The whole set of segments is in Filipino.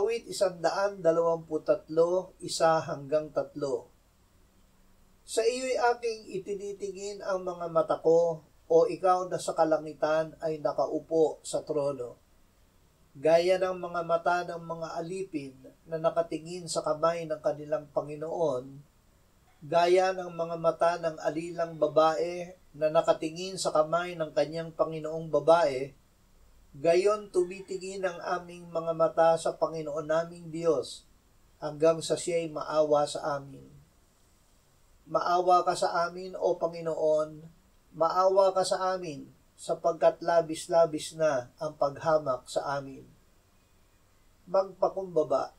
Awit 123, 1-3. Sa iyo'y aking itinitingin ang mga mata ko, o ikaw na sa kalangitan ay nakaupo sa trono. Gaya ng mga mata ng mga alipin na nakatingin sa kamay ng kanilang Panginoon, gaya ng mga mata ng alilang babae na nakatingin sa kamay ng kanyang Panginoong babae, gayon tumitingin ang aming mga mata sa Panginoon naming Diyos, hanggang sa siya'y maawa sa amin. Maawa ka sa amin, O Panginoon, maawa ka sa amin, sapagkat labis-labis na ang paghamak sa amin. Magpakumbaba.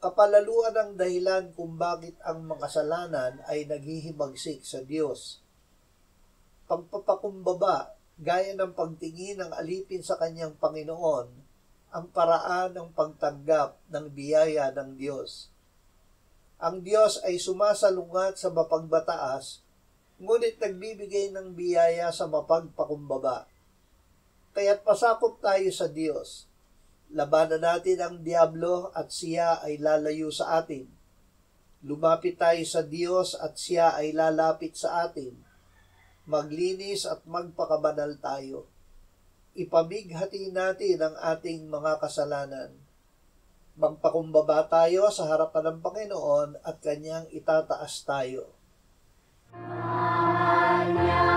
Kapalaluan ang dahilan kung bakit ang makasalanan ay naghihimagsik sa Diyos. Pagpapakumbaba, gaya ng pagtingin ng alipin sa kanyang Panginoon, ang paraan ng pagtanggap ng biyaya ng Diyos. Ang Diyos ay sumasalungat sa mapagbataas, ngunit nagbibigay ng biyaya sa mapagpakumbaba. Kaya't pasakop tayo sa Diyos. Labanan natin ang diablo at siya ay lalayo sa atin. Lumapit tayo sa Diyos at siya ay lalapit sa atin. Maglinis at magpakabanal tayo. Ipabighati natin ang ating mga kasalanan. Magpakumbaba tayo sa harapan ng Panginoon at kanyang itataas tayo. Kanyang